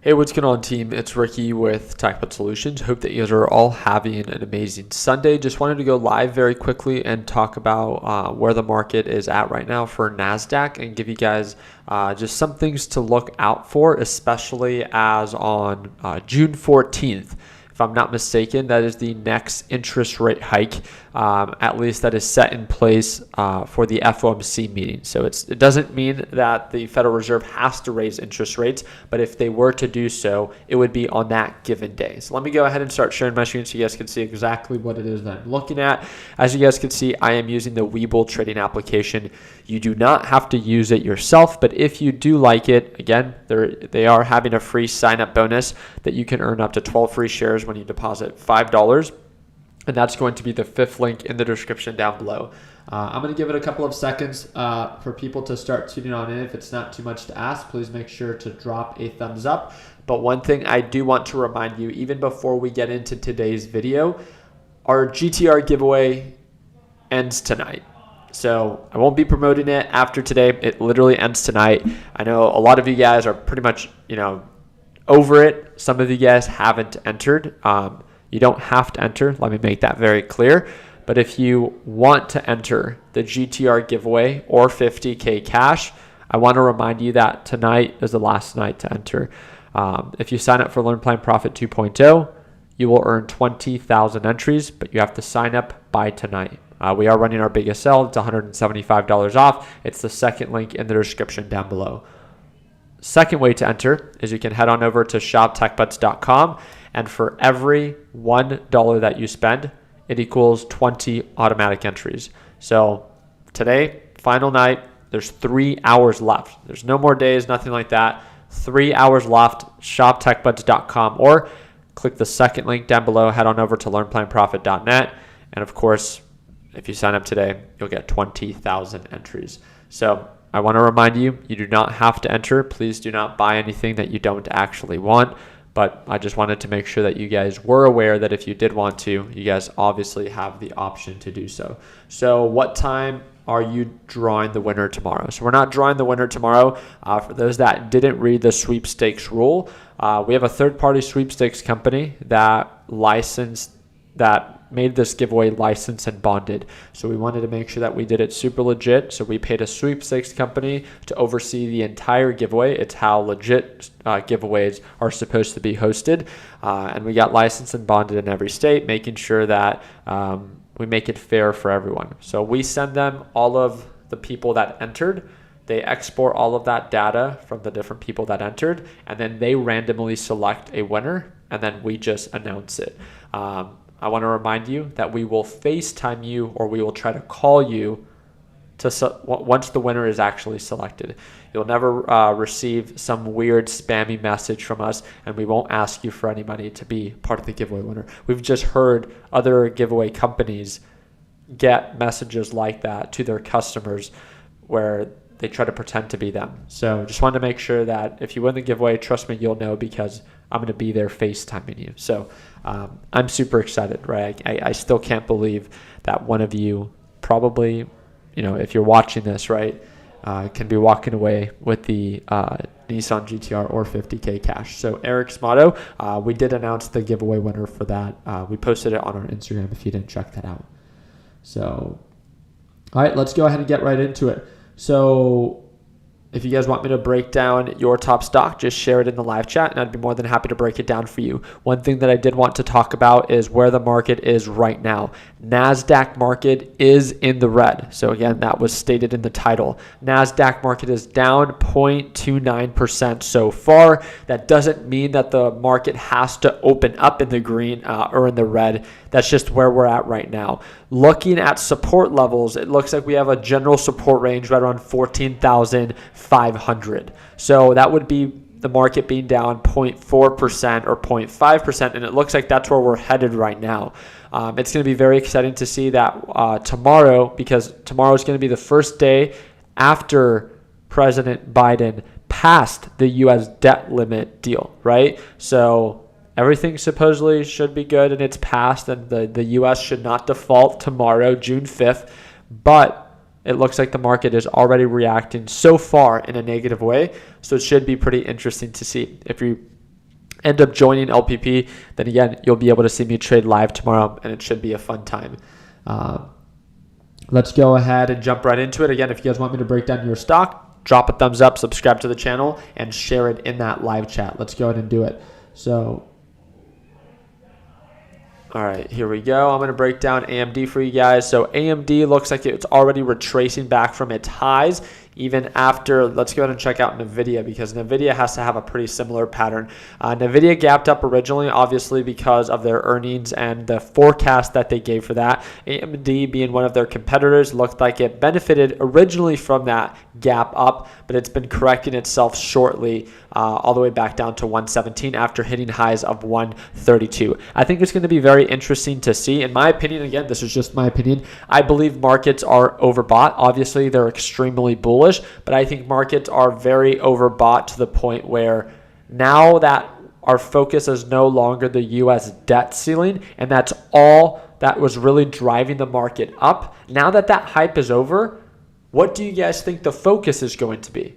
Hey, what's going on, team? It's Ricky with TechBud Solutions. Hope that you guys are all having an amazing Sunday. Just wanted to go live very quickly and talk about where the market is at right now for NASDAQ and give you guys just some things to look out for, especially as on June 14th. If I'm not mistaken, that is the next interest rate hike, at least that is set in place for the FOMC meeting. So it doesn't mean that the Federal Reserve has to raise interest rates, but if they were to do so, it would be on that given day. So let me go ahead and start sharing my screen so you guys can see exactly what it is that I'm looking at. As you guys can see, I am using the Webull trading application. You do not have to use it yourself, but if you do like it, again, they are having a free sign-up bonus that you can earn up to 12 free shares when you deposit $5. And that's going to be the fifth link in the description down below. I'm going to give it a couple of seconds for people to start tuning on in. If it's not too much to ask, please make sure to drop a thumbs up. But one thing I do want to remind you, even before we get into today's video, our GTR giveaway ends tonight. So I won't be promoting it after today. It literally ends tonight. I know a lot of you guys are pretty much, over it. Some of you guys haven't entered. You don't have to enter. Let me make that very clear. But if you want to enter the GTR giveaway or 50K cash, I want to remind you that tonight is the last night to enter. If you sign up for Learn Plan Profit 2.0, you will earn 20,000 entries, but you have to sign up by tonight. We are running our biggest sale. It's $175 off. It's the second link in the description down below. Second way to enter is you can head on over to shoptechbuds.com, and for every $1 that you spend, it equals 20 automatic entries. So today, final night, there's 3 hours left. There's no more days, nothing like that. 3 hours left, shoptechbuds.com, or click the second link down below, head on over to learnplanprofit.net, and of course, if you sign up today, you'll get 20,000 entries. So I want to remind you, you do not have to enter. Please do not buy anything that you don't actually want. But I just wanted to make sure that you guys were aware that if you did want to, you guys obviously have the option to do so. So what time are you drawing the winner tomorrow? So we're not drawing the winner tomorrow. For those that didn't read the sweepstakes rule, we have a third-party sweepstakes company that made this giveaway licensed and bonded. So we wanted to make sure that we did it super legit. So we paid a sweepstakes company to oversee the entire giveaway. It's how legit giveaways are supposed to be hosted. And we got licensed and bonded in every state, making sure that we make it fair for everyone. So we send them all of the people that entered. They export all of that data from the different people that entered, and then they randomly select a winner, and then we just announce it. I want to remind you that we will FaceTime you, or we will try to call you once the winner is actually selected. You'll never receive some weird spammy message from us, and we won't ask you for any money to be part of the giveaway winner. We've just heard other giveaway companies get messages like that to their customers where they try to pretend to be them. So just wanted to make sure that if you win the giveaway, trust me, you'll know, because I'm going to be there FaceTiming you. So I'm super excited, right? I still can't believe that one of you probably, if you're watching this, right, can be walking away with the Nissan GTR or 50K cash. So Eric's motto, we did announce the giveaway winner for that. We posted it on our Instagram if you didn't check that out. So, all right, let's go ahead and get right into it. So if you guys want me to break down your top stock, just share it in the live chat, and I'd be more than happy to break it down for you. One thing that I did want to talk about is where the market is right now. NASDAQ market is in the red. So again, that was stated in the title. NASDAQ market is down 0.29% so far. That doesn't mean that the market has to open up in the green or in the red. That's just where we're at right now. Looking at support levels, it looks like we have a general support range right around 14,500. So that would be the market being down 0.4% or 0.5%, and it looks like that's where we're headed right now. It's going to be very exciting to see that tomorrow, because tomorrow is going to be the first day after President Biden passed the U.S. debt limit deal, right? So everything supposedly should be good and it's passed, and the U.S. should not default tomorrow, June 5th, but it looks like the market is already reacting so far in a negative way, so it should be pretty interesting to see. If you end up joining LPP, then again, you'll be able to see me trade live tomorrow, and it should be a fun time. Let's go ahead and jump right into it. Again, if you guys want me to break down your stock, drop a thumbs up, subscribe to the channel, and share it in that live chat. Let's go ahead and do it. So, all right, here we go. I'm going to break down AMD for you guys. So AMD looks like it's already retracing back from its highs, even after, let's go ahead and check out NVIDIA, because NVIDIA has to have a pretty similar pattern. NVIDIA gapped up originally, obviously, because of their earnings and the forecast that they gave for that. AMD, being one of their competitors, looked like it benefited originally from that gap up, but it's been correcting itself shortly all the way back down to 117 after hitting highs of 132. I think it's going to be very interesting to see. In my opinion, again, this is just my opinion, I believe markets are overbought. Obviously, they're extremely bullish, but I think markets are very overbought to the point where now that our focus is no longer the U.S. debt ceiling, and that's all that was really driving the market up. Now that that hype is over, what do you guys think the focus is going to be?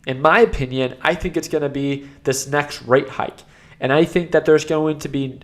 In my opinion, I think it's going to be this next rate hike. And I think that there's going to be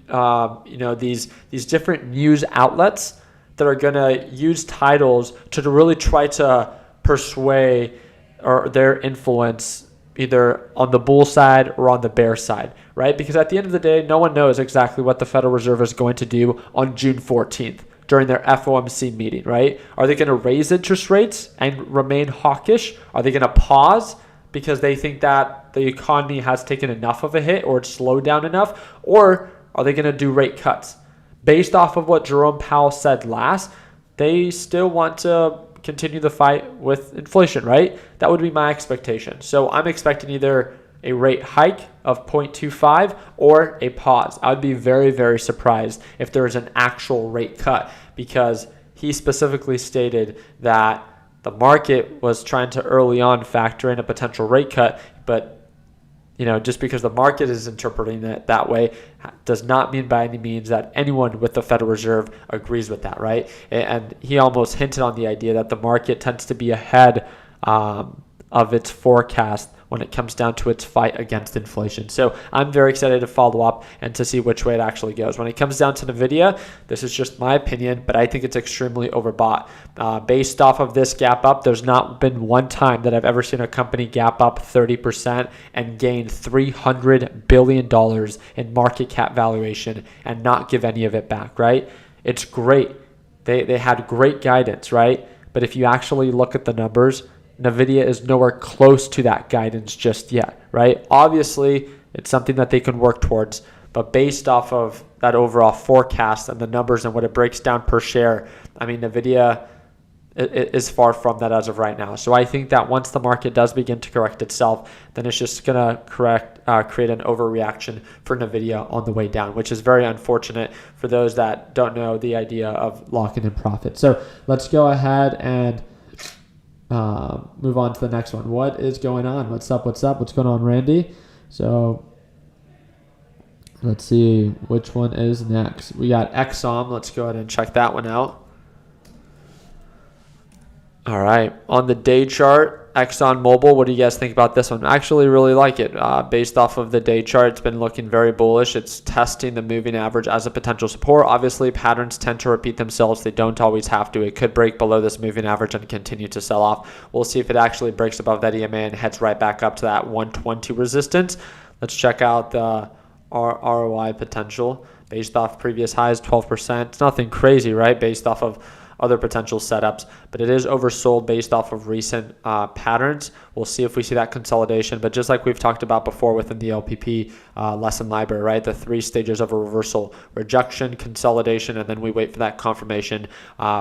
these different news outlets that are going to use titles to really try to persuade or their influence either on the bull side or on the bear side, right? Because at the end of the day, no one knows exactly what the Federal Reserve is going to do on June 14th during their FOMC meeting, right? Are they going to raise interest rates and remain hawkish? Are they going to pause because they think that the economy has taken enough of a hit or it's slowed down enough? Or are they going to do rate cuts? Based off of what Jerome Powell said last, they still want to continue the fight with inflation, right? That would be my expectation. So I'm expecting either a rate hike of 0.25 or a pause. I would be very, very surprised if there is an actual rate cut, because he specifically stated that the market was trying to early on factor in a potential rate cut, but just because the market is interpreting it that way does not mean by any means that anyone with the Federal Reserve agrees with that, right? And he almost hinted on the idea that the market tends to be ahead of its forecast when it comes down to its fight against inflation. So I'm very excited to follow up and to see which way it actually goes. When it comes down to NVIDIA, this is just my opinion, but I think it's extremely overbought. Based off of this gap up, there's not been one time that I've ever seen a company gap up 30% and gain $300 billion in market cap valuation and not give any of it back, right? It's great. They had great guidance, right? But if you actually look at the numbers, NVIDIA is nowhere close to that guidance just yet, right? Obviously, it's something that they can work towards, but based off of that overall forecast and the numbers and what it breaks down per share, I mean, NVIDIA is far from that as of right now. So I think that once the market does begin to correct itself, then it's just going to create an overreaction for NVIDIA on the way down, which is very unfortunate for those that don't know the idea of locking in profit. So let's go ahead and move on to the next one. What is going on? What's up? What's going on, Randy? So let's see which one is next. We got Exxon. Let's go ahead and check that one out. All right. On the day chart, ExxonMobil, what do you guys think about this one? I actually really like it. Based off of the day chart, it's been looking very bullish. It's testing the moving average as a potential support. Obviously, patterns tend to repeat themselves. They don't always have to. It could break below this moving average and continue to sell off. We'll see if it actually breaks above that EMA and heads right back up to that 120 resistance. Let's check out the ROI potential. Based off previous highs, 12%. It's nothing crazy, right? Based off of other potential setups, but it is oversold based off of recent patterns. We'll see if we see that consolidation, but just like we've talked about before within the LPP lesson library, right? The 3 stages of a reversal: rejection, consolidation, and then we wait for that confirmation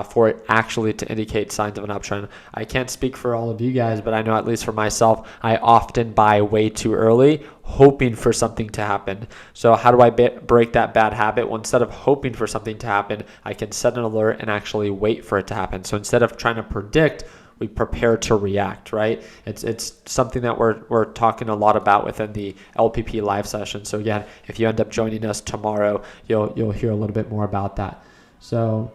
for it actually to indicate signs of an uptrend. I can't speak for all of you guys, but I know at least for myself, I often buy way too early, hoping for something to happen. So how do I break that bad habit? Well, instead of hoping for something to happen, I can set an alert and actually wait for it to happen. So instead of trying to predict, we prepare to react, right? It's something that we're talking a lot about within the LPP live session. So again, if you end up joining us tomorrow, you'll hear a little bit more about that. So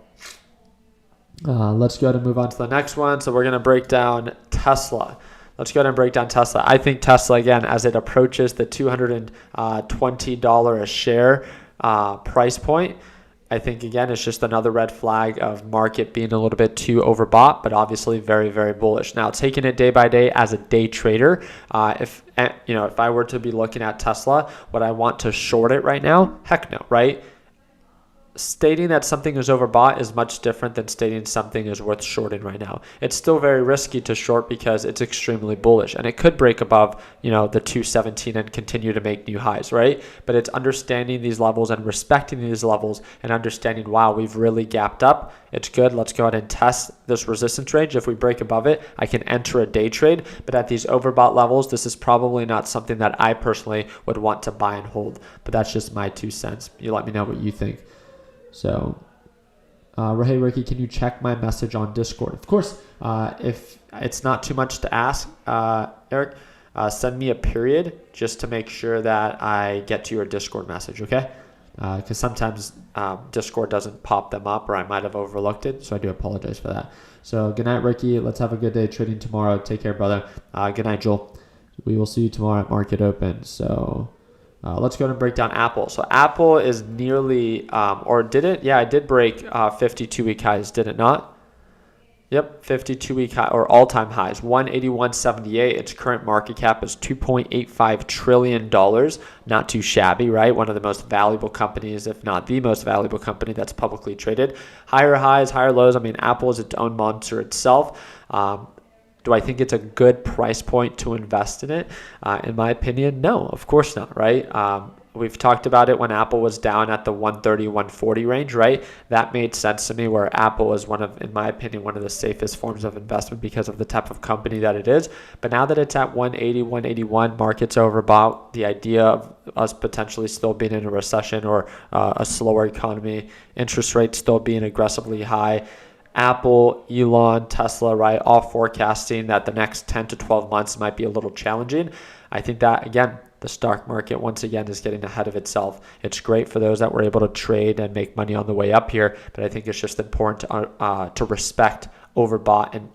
let's go ahead and move on to the next one. So we're going to break down Tesla. Let's go ahead and break down Tesla. I think Tesla, again, as it approaches the $220 a share price point, I think, again, it's just another red flag of market being a little bit too overbought, but obviously very, very bullish. Now, taking it day by day as a day trader, if I were to be looking at Tesla, would I want to short it right now? Heck no, right? Stating that something is overbought is much different than stating something is worth shorting right now. It's still very risky to short because it's extremely bullish, and it could break above, the 217 and continue to make new highs, right? But it's understanding these levels and respecting these levels and understanding, wow, we've really gapped up. It's good. Let's go ahead and test this resistance range. If we break above it, I can enter a day trade. But at these overbought levels, this is probably not something that I personally would want to buy and hold. But that's just my 2 cents. You let me know what you think. So, hey, Ricky, can you check my message on Discord? Of course, if it's not too much to ask, Eric, send me a period just to make sure that I get to your Discord message, okay? Because sometimes Discord doesn't pop them up, or I might have overlooked it, so I do apologize for that. So, good night, Ricky. Let's have a good day trading tomorrow. Take care, brother. Good night, Joel. We will see you tomorrow at Market Open. So... let's go ahead and break down Apple. So Apple is nearly, or did it? Yeah, it did break 52-week highs, did it not? Yep, 52-week high or all-time highs, 181.78. Its current market cap is $2.85 trillion. Not too shabby, right? One of the most valuable companies, if not the most valuable company that's publicly traded. Higher highs, higher lows. I mean, Apple is its own monster itself. Do I think it's a good price point to invest in it? In my opinion, no, of course not, right? We've talked about it when Apple was down at the 130, 140 range, right? That made sense to me, where Apple is in my opinion, one of the safest forms of investment because of the type of company that it is. But now that it's at 180, 181, market's overbought. The idea of us potentially still being in a recession or a slower economy, interest rates still being aggressively high, Apple, Elon, Tesla, right, all forecasting that the next 10 to 12 months might be a little challenging. I think that, again, the stock market, once again, is getting ahead of itself. It's great for those that were able to trade and make money on the way up here, but I think it's just important to respect overbought and,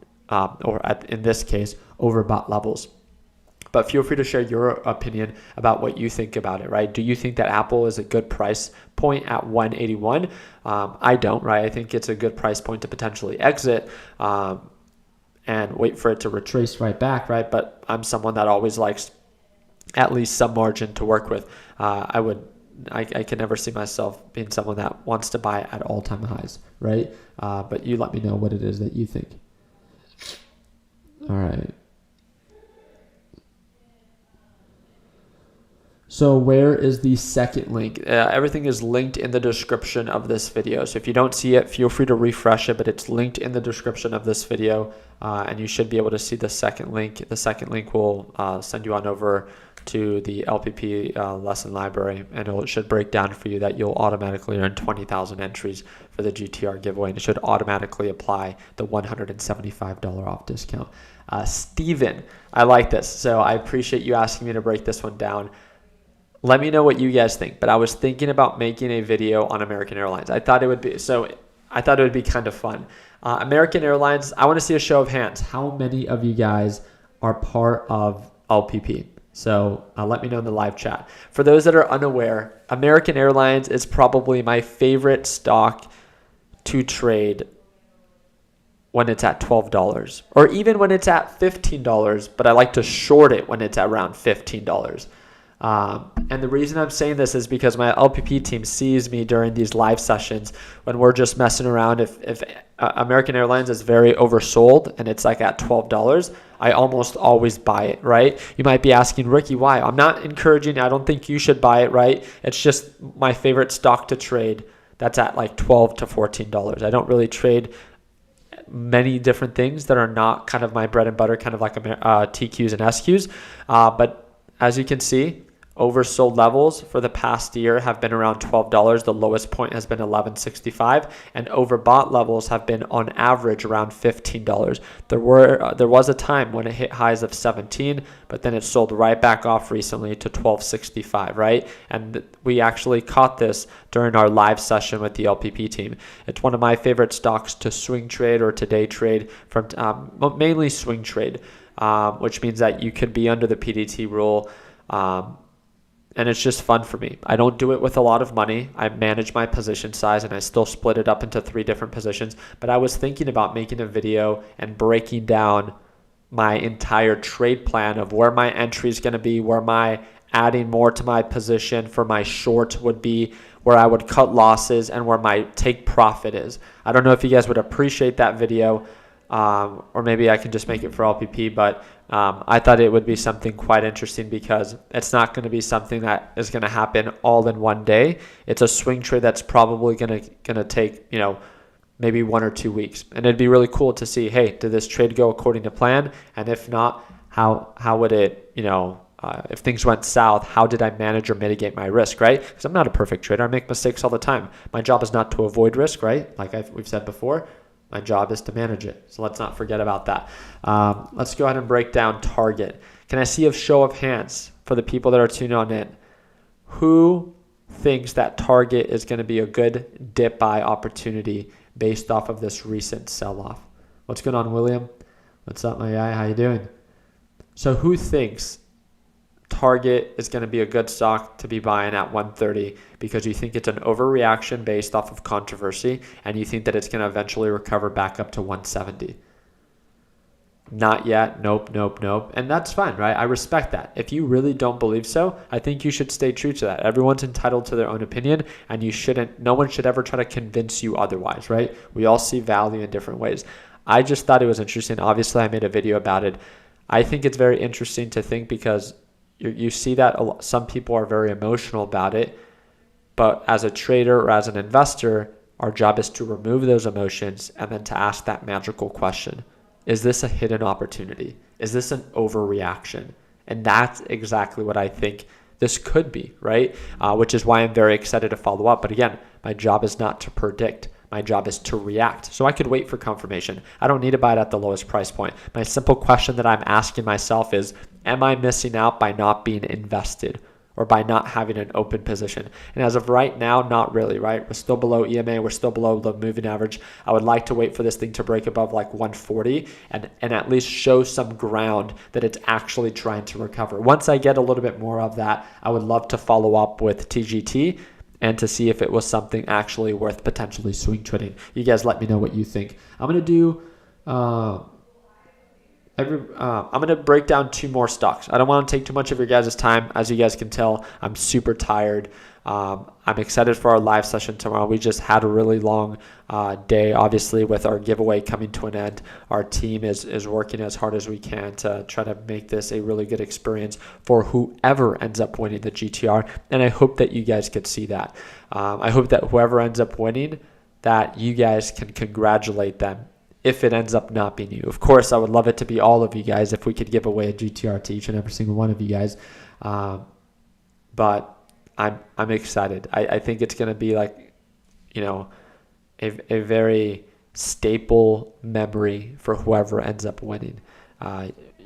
in this case, overbought levels. But feel free to share your opinion about what you think about it, right? Do you think that Apple is a good price point at 181? I don't, right? I think it's a good price point to potentially exit and wait for it to retrace right back, right? But I'm someone that always likes at least some margin to work with. I can never see myself being someone that wants to buy at all-time highs, right? But you let me know what it is that you think. All right. So where is the second link? Everything is linked in the description of this video. So if you don't see it, feel free to refresh it, but it's linked in the description of this video, and you should be able to see the second link. The second link will send you on over to the LPP lesson library, and it should break down for you that you'll automatically earn 20,000 entries for the GTR giveaway, and it should automatically apply the $175 off discount. Steven, I like this. So I appreciate you asking me to break this one down. Let me know what you guys think, but I was thinking about making a video on American Airlines. I thought it would be kind of fun. American Airlines, I want to see a show of hands. How many of you guys are part of LPP? So let me know in the live chat. For those that are unaware, American Airlines is probably my favorite stock to trade when it's at $12 or even when it's at $15, but I like to short it when it's at around $15. And the reason I'm saying this is because my LPP team sees me during these live sessions when we're just messing around. If American Airlines is very oversold and it's like at $12, I almost always buy it, right? You might be asking, Ricky, why? I'm not encouraging. I don't think you should buy it, right? It's just my favorite stock to trade that's at like $12 to $14. I don't really trade many different things that are not kind of my bread and butter, kind of like TQs and SQs. But as you can see, oversold levels for the past year have been around $12. The lowest point has been $11.65, and overbought levels have been on average around $15. There was a time when it hit highs of 17, but then it sold right back off recently to $12.65, right? And we actually caught this during our live session with the LPP team. It's one of my favorite stocks to swing trade or to day trade, from mainly swing trade. which means that you could be under the PDT rule. And it's just fun for me. I don't do it with a lot of money. I manage my position size and I still split it up into 3 different positions. But I was thinking about making a video and breaking down my entire trade plan of where my entry is going to be, where my adding more to my position for my short would be, where I would cut losses, and where my take profit is. I don't know if you guys would appreciate that video, or maybe I can just make it for LPP, but I thought it would be something quite interesting because it's not going to be something that is going to happen all in one day. It's a swing trade that's probably going to take, maybe 1 or 2 weeks. And it'd be really cool to see, hey, did this trade go according to plan? And if not, how would it, if things went south, how did I manage or mitigate my risk, right? Because I'm not a perfect trader. I make mistakes all the time. My job is not to avoid risk, right? Like we've said before. My job is to manage it. So let's not forget about that. Let's go ahead and break down Target. Can I see a show of hands for the people that are tuning on in? Who thinks that Target is going to be a good dip buy opportunity based off of this recent sell-off? What's going on, William? What's up, my guy? How you doing? So who thinks Target is going to be a good stock to be buying at 130 because you think it's an overreaction based off of controversy and you think that it's going to eventually recover back up to 170? Not yet. Nope. And that's fine, right? I respect that. If you really don't believe so, I think you should stay true to that. Everyone's entitled to their own opinion and no one should ever try to convince you otherwise, right? We all see value in different ways. I just thought it was interesting. Obviously, I made a video about it. I think it's very interesting to think because you see that some people are very emotional about it, but as a trader or as an investor, our job is to remove those emotions and then to ask that magical question. Is this a hidden opportunity? Is this an overreaction? And that's exactly what I think this could be, right? Which is why I'm very excited to follow up. But again, my job is not to predict. My job is to react. So I could wait for confirmation. I don't need to buy it at the lowest price point. My simple question that I'm asking myself is, am I missing out by not being invested or by not having an open position? And as of right now, not really, right? We're still below EMA. We're still below the moving average. I would like to wait for this thing to break above like 140 and at least show some ground that it's actually trying to recover. Once I get a little bit more of that, I would love to follow up with TGT and to see if it was something actually worth potentially swing trading. You guys let me know what you think. I'm going to do... I'm going to break down 2 more stocks. I don't want to take too much of your guys' time. As you guys can tell, I'm super tired. I'm excited for our live session tomorrow. We just had a really long day, obviously, with our giveaway coming to an end. Our team is working as hard as we can to try to make this a really good experience for whoever ends up winning the GTR. And I hope that you guys could see that. I hope that whoever ends up winning, that you guys can congratulate them if it ends up not being you. Of course, I would love it to be all of you guys if we could give away a GTR to each and every single one of you guys. But I'm excited. I think it's going to be like, a very staple memory for whoever ends up winning.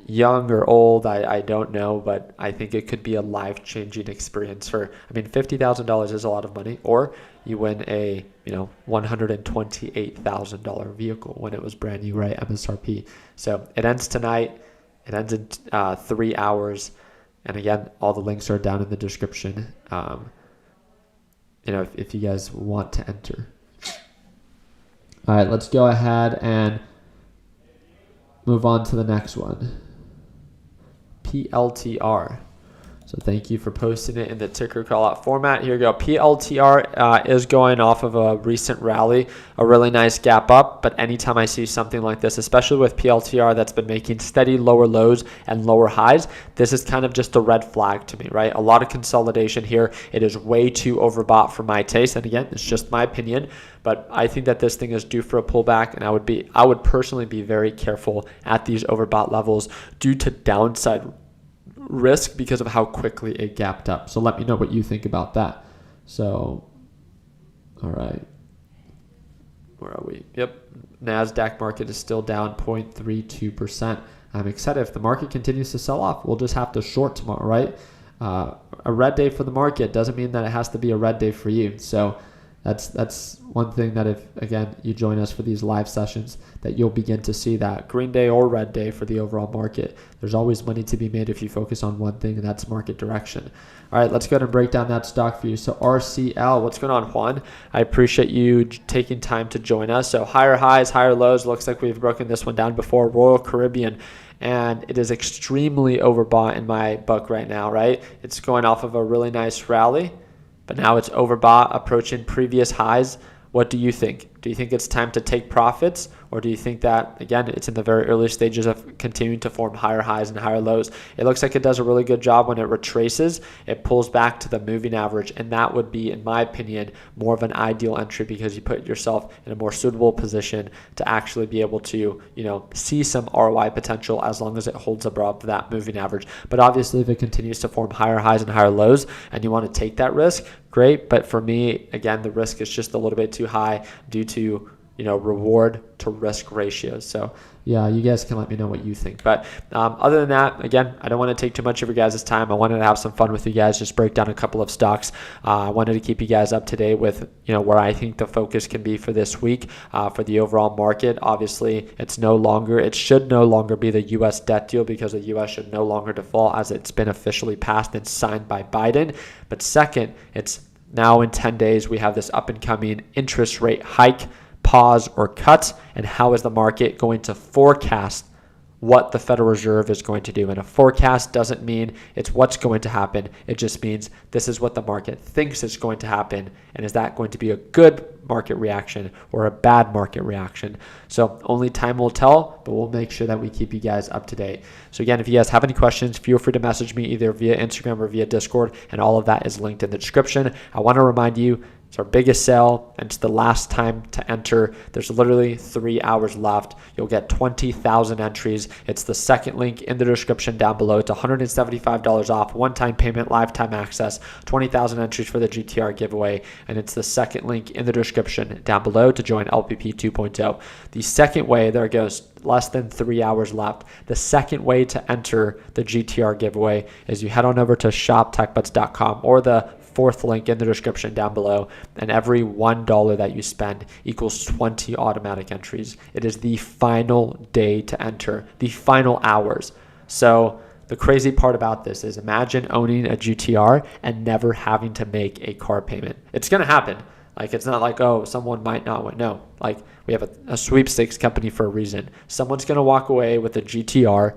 Young or old, I don't know, but I think it could be a life-changing experience $50,000 is a lot of money, or you win a, $128,000 vehicle when it was brand new, right? MSRP. So it ends tonight. It ends in 3 hours. And again, all the links are down in the description. If you guys want to enter. All right, let's go ahead and move on to the next one. PLTR. So thank you for posting it in the ticker call out format. Here we go. PLTR is going off of a recent rally, a really nice gap up. But anytime I see something like this, especially with PLTR that's been making steady lower lows and lower highs, this is kind of just a red flag to me, right? A lot of consolidation here. It is way too overbought for my taste. And again, it's just my opinion. But I think that this thing is due for a pullback, and I would personally be very careful at these overbought levels due to downside risk because of how quickly it gapped up. So let me know what you think about that. So, all right. Where are we? Yep. NASDAQ market is still down 0.32%. I'm excited. If the market continues to sell off, we'll just have to short tomorrow, right? A red day for the market doesn't mean that it has to be a red day for you. So That's one thing that if, again, you join us for these live sessions, that you'll begin to see that green day or red day for the overall market. There's always money to be made if you focus on one thing, and that's market direction. All right, let's go ahead and break down that stock for you. So RCL, what's going on, Juan? I appreciate you taking time to join us. So higher highs, higher lows. Looks like we've broken this one down before. Royal Caribbean, and it is extremely overbought in my book right now, right? It's going off of a really nice rally, but now it's overbought, approaching previous highs. What do you think? Do you think it's time to take profits? Or do you think that, again, it's in the very early stages of continuing to form higher highs and higher lows? It looks like it does a really good job when it retraces. It pulls back to the moving average, and that would be, in my opinion, more of an ideal entry because you put yourself in a more suitable position to actually be able to, see some ROI potential as long as it holds above that moving average. But obviously, if it continues to form higher highs and higher lows and you want to take that risk, great. But for me, again, the risk is just a little bit too high due to reward to risk ratios. So yeah, you guys can let me know what you think. But other than that, again, I don't want to take too much of your guys' time. I wanted to have some fun with you guys, just break down a couple of stocks. I wanted to keep you guys up to date with where I think the focus can be for this week for the overall market. Obviously, it should no longer be the U.S. debt deal because the U.S. should no longer default as it's been officially passed and signed by Biden. But second, it's now in 10 days, we have this up and coming interest rate hike, pause, or cut, and how is the market going to forecast what the Federal Reserve is going to do. And a forecast doesn't mean it's what's going to happen. It just means this is what the market thinks is going to happen. And is that going to be a good market reaction or a bad market reaction? So only time will tell, but we'll make sure that we keep you guys up to date. So again, if you guys have any questions, feel free to message me either via Instagram or via Discord, and all of that is linked in the description. I want to remind you, it's our biggest sale, and it's the last time to enter. There's literally 3 hours left. You'll get 20,000 entries. It's the second link in the description down below. It's $175 off, one-time payment, lifetime access, 20,000 entries for the GTR giveaway, and it's the second link in the description down below to join LPP 2.0. The second way, there it goes, less than 3 hours left. The second way to enter the GTR giveaway is you head on over to shoptechbuds.com or the fourth link in the description down below, and every $1 that you spend equals 20 automatic entries. It is the final day to enter, the final hours. So the crazy part about this is, imagine owning a GTR and never having to make a car payment. It's going to happen. It's not like, oh, someone might not want. No, we have a sweepstakes company for a reason. Someone's going to walk away with a GTR,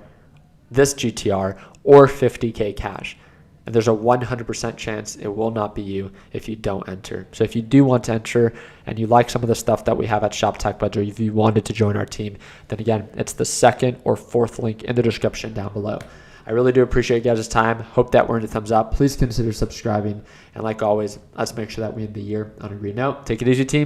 this GTR, or 50K cash. And there's a 100% chance it will not be you if you don't enter. So if you do want to enter and you like some of the stuff that we have at Shop Tech Buds, or if you wanted to join our team, then again, it's the second or fourth link in the description down below. I really do appreciate you guys' time. Hope that earned a thumbs up. Please consider subscribing. And like always, let's make sure that we end the year on a green note. Take it easy, team.